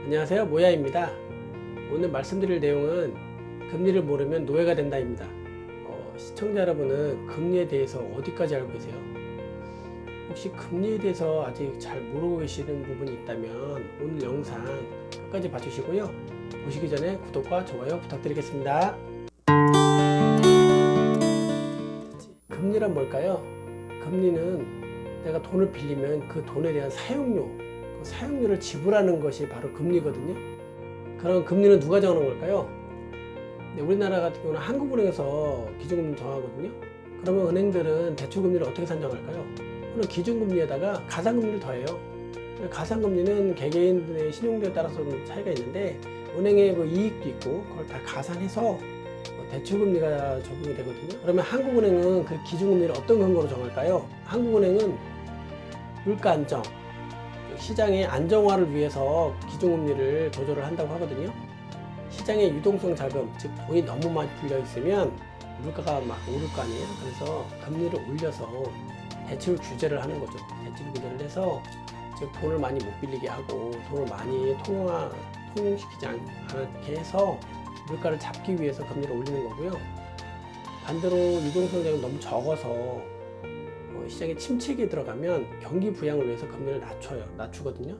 안녕하세요, 모야입니다. 오늘 말씀드릴 내용은 금리를 모르면 노예가 된다입니다. 시청자 여러분은 금리에 대해서 어디까지 알고 계세요? 혹시 금리에 대해서 아직 잘 모르고 계시는 부분이 있다면 오늘 영상 끝까지 봐주시고요. 보시기 전에 구독과 좋아요 부탁드리겠습니다. 금리란 뭘까요? 금리는 내가 돈을 빌리면 그 돈에 대한 사용료를 지불하는 것이 바로 금리거든요. 그럼 금리는 누가 정하는 걸까요? 네, 우리나라 같은 경우는 한국은행에서 기준금리 정하거든요. 그러면 은행들은 대출금리를 어떻게 산정할까요? 그럼 기준금리에다가 가산금리를 더해요. 가산금리는 개개인의 신용도에 따라서 좀 차이가 있는데 은행의 그 이익도 있고 그걸 다 가산해서 대출금리가 적용이 되거든요. 그러면 한국은행은 그 기준금리를 어떤 근거로 정할까요? 한국은행은 물가 안정, 시장의 안정화를 위해서 기준금리를 조절을 한다고 하거든요. 시장의 유동성 자금, 즉 돈이 너무 많이 풀려 있으면 물가가 막 오를 거 아니에요. 그래서 금리를 올려서 대출 규제를 하는 거죠. 대출 규제를 해서 즉 돈을 많이 못 빌리게 하고 돈을 많이 통용시키지 않게 해서 물가를 잡기 위해서 금리를 올리는 거고요. 반대로 유동성 자금이 너무 적어서 시장에 침체기에 들어가면 경기 부양을 위해서 금리를 낮추거든요.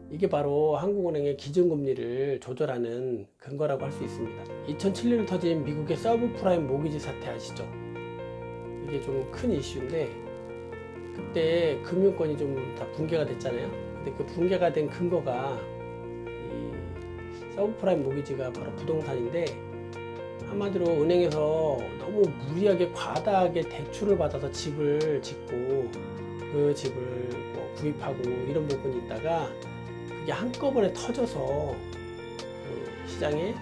이게 바로 한국은행의 기준금리를 조절하는 근거라고 할 수 있습니다. 2007년에 터진 미국의 서브프라임 모기지 사태 아시죠? 이게 좀 큰 이슈인데 그때 금융권이 좀 다 붕괴가 됐잖아요. 근데 그 붕괴가 된 근거가 이 서브프라임 모기지가 바로 부동산인데 한마디로 은행에서 너무 무리하게 과다하게 대출을 받아서 집을 짓고 그 집을 뭐 구입하고 이런 부분이 있다가 그게 한꺼번에 터져서 그 시장에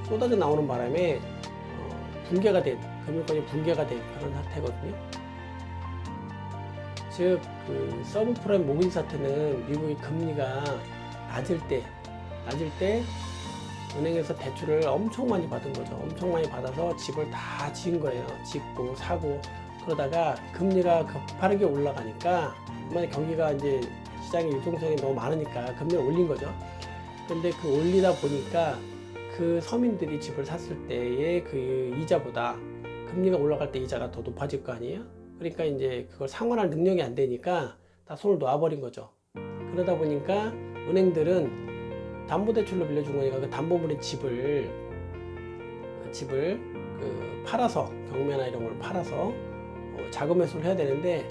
쏟아져 나오는 바람에 붕괴가 된, 금융권이 붕괴가 된 그런 사태거든요. 즉 그 서브프라임 모기지 사태는 미국의 금리가 낮을 때 은행에서 대출을 엄청 많이 받은 거죠. 엄청 많이 받아서 집을 다 지은 거예요. 짓고 사고 그러다가 금리가 가파르게 올라가니까 만약 경기가 이제 시장의 유동성이 너무 많으니까 금리를 올린 거죠. 근데 그 올리다 보니까 그 서민들이 집을 샀을 때의 그 이자보다 금리가 올라갈 때 이자가 더 높아질 거 아니에요? 그러니까 이제 그걸 상환할 능력이 안 되니까 다 손을 놔버린 거죠. 그러다 보니까 은행들은 담보대출로 빌려준 거니까 그 담보물인 집을 팔아서 경매나 이런 걸 팔아서 자금 매수를 해야 되는데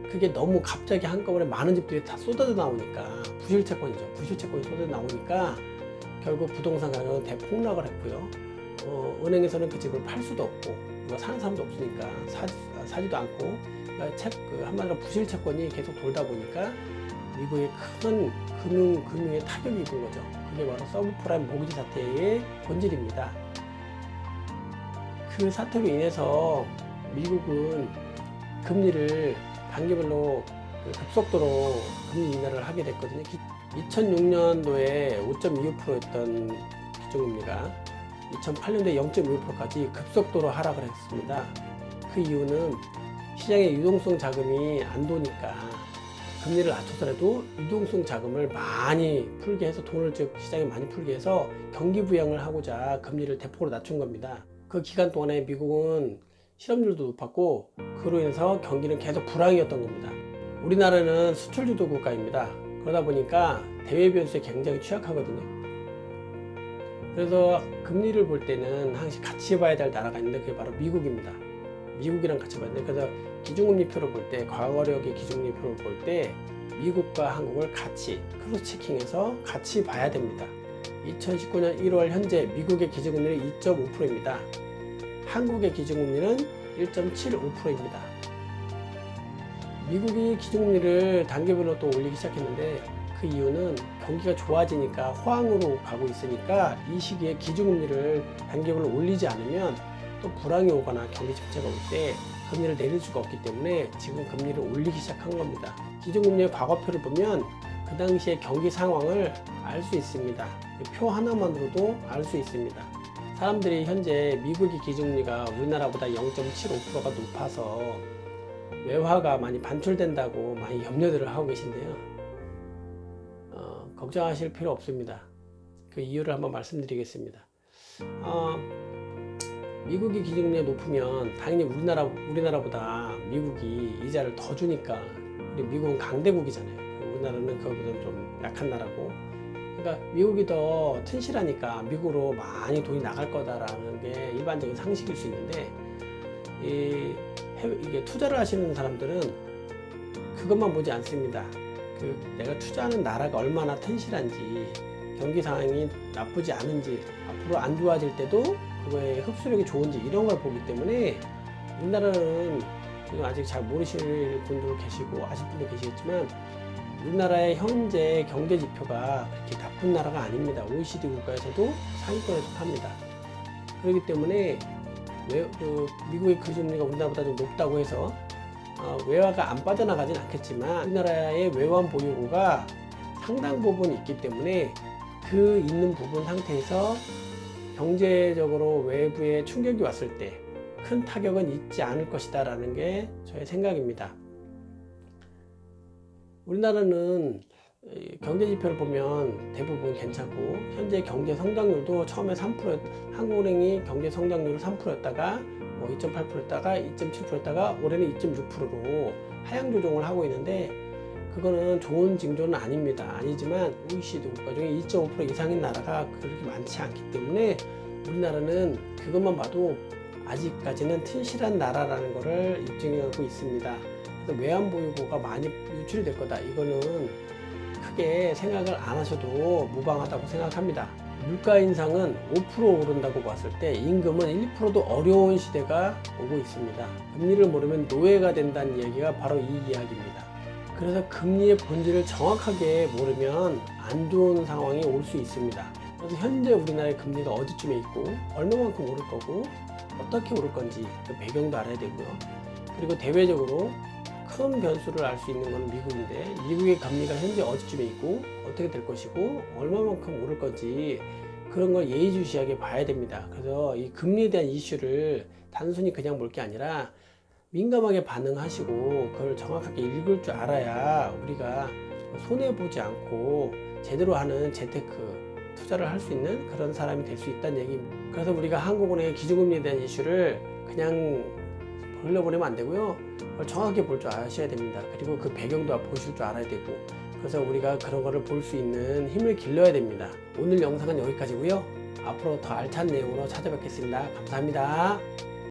그게 너무 갑자기 한꺼번에 많은 집들이 다 쏟아져 나오니까 부실채권이죠. 부실채권이 쏟아져 나오니까 결국 부동산 가격은 대폭락을 했고요. 은행에서는 그 집을 팔 수도 없고 사는 사람도 없으니까 사지도 않고 한마디로 부실채권이 계속 돌다 보니까 미국의 큰 금융에 타격이 입은 거죠. 그게 바로 서브프라임 모기지 사태의 본질입니다. 그 사태로 인해서 미국은 금리를 단계별로 급속도로 금리 인하를 하게 됐거든요. 2006년도에 5.25%였던 기준금리가 2008년도에 0.25%까지 급속도로 하락을 했습니다. 그 이유는 시장의 유동성 자금이 안 도니까 금리를 낮춰서라도 유동성 자금을 많이 풀게 해서 시장에 많이 풀게 해서 경기 부양을 하고자 금리를 대폭으로 낮춘 겁니다. 그 기간 동안에 미국은 실업률도 높았고 그로 인해서 경기는 계속 불황이었던 겁니다. 우리나라는 수출주도 국가입니다. 그러다 보니까 대외 변수에 굉장히 취약하거든요. 그래서 금리를 볼 때는 항상 같이 봐야 될 나라가 있는데 그게 바로 미국입니다. 미국이랑 같이 봐야 돼요. 그래서 기준금리표를 볼 때, 과거력의 기준금리표를 볼 때 미국과 한국을 같이 크로스 체킹해서 같이 봐야 됩니다. 2019년 1월 현재 미국의 기준금리는 2.5%입니다. 한국의 기준금리는 1.75%입니다. 미국이 기준금리를 단계별로 또 올리기 시작했는데 그 이유는 경기가 좋아지니까 호황으로 가고 있으니까 이 시기에 기준금리를 단계별로 올리지 않으면 또 불황이 오거나 경기 침체가 올 때 금리를 내릴 수가 없기 때문에 지금 금리를 올리기 시작한 겁니다. 기준금리의 과거표를 보면 그 당시의 경기 상황을 알 수 있습니다. 표 하나만으로도 알 수 있습니다. 사람들이 현재 미국의 기준금리가 우리나라보다 0.75%가 높아서 외화가 많이 반출된다고 많이 염려들을 하고 계신데요. 걱정하실 필요 없습니다. 그 이유를 한번 말씀드리겠습니다. 미국이 기준금리가 높으면 당연히 우리나라보다 미국이 이자를 더 주니까, 미국은 강대국이잖아요. 우리나라는 그거보다 좀 약한 나라고. 그러니까 미국이 더 튼실하니까 미국으로 많이 돈이 나갈 거다라는 게 일반적인 상식일 수 있는데, 이게 투자를 하시는 사람들은 그것만 보지 않습니다. 내가 투자하는 나라가 얼마나 튼실한지, 경기 상황이 나쁘지 않은지, 앞으로 안 좋아질 때도 그거의 흡수력이 좋은지, 이런 걸 보기 때문에, 우리나라는 아직 잘 모르실 분도 계시고 아실 분도 계시겠지만, 우리나라의 현재 경제 지표가 그렇게 나쁜 나라가 아닙니다. OECD 국가에서도 상위권에 속합니다. 그렇기 때문에 미국의 기준금리가 우리나라보다 좀 높다고 해서 외화가 안 빠져나가진 않겠지만, 우리나라의 외환 보유고가 상당 부분 있기 때문에 그 있는 부분 상태에서 경제적으로 외부의 충격이 왔을 때 큰 타격은 있지 않을 것이다 라는 게 저의 생각입니다. 우리나라는 경제 지표를 보면 대부분 괜찮고, 현재 경제 성장률도 처음에 3%, 한국은행이 경제 성장률을 3%였다가 2.8%였다가 2.7%였다가 올해는 2.6%로 하향 조정을 하고 있는데, 그거는 좋은 징조는 아니지만 OECD 국가 중에 2.5% 이상인 나라가 그렇게 많지 않기 때문에 우리나라는 그것만 봐도 아직까지는 튼실한 나라라는 것을 입증하고 있습니다. 그래서 외환 보유고가 많이 유출이 될 거다, 이거는 크게 생각을 안 하셔도 무방하다고 생각합니다. 물가 인상은 5% 오른다고 봤을 때 임금은 1%도 어려운 시대가 오고 있습니다. 금리를 모르면 노예가 된다는 얘기가 바로 이 이야기입니다. 그래서 금리의 본질을 정확하게 모르면 안 좋은 상황이 올 수 있습니다. 그래서 현재 우리나라의 금리가 어디쯤에 있고 얼마만큼 오를 거고 어떻게 오를 건지 그 배경도 알아야 되고요. 그리고 대외적으로 큰 변수를 알 수 있는 건 미국인데, 미국의 금리가 현재 어디쯤에 있고 어떻게 될 것이고 얼마만큼 오를 건지, 그런 걸 예의주시하게 봐야 됩니다. 그래서 이 금리에 대한 이슈를 단순히 그냥 볼 게 아니라 민감하게 반응하시고 그걸 정확하게 읽을 줄 알아야 우리가 손해보지 않고 제대로 하는 재테크 투자를 할 수 있는 그런 사람이 될 수 있다는 얘기입니다. 그래서 우리가 한국은행의 기준금리에 대한 이슈를 그냥 흘려보내면 안 되고요. 그걸 정확하게 볼 줄 아셔야 됩니다. 그리고 그 배경도 보실 줄 알아야 되고, 그래서 우리가 그런 거를 볼 수 있는 힘을 길러야 됩니다. 오늘 영상은 여기까지고요. 앞으로 더 알찬 내용으로 찾아뵙겠습니다. 감사합니다.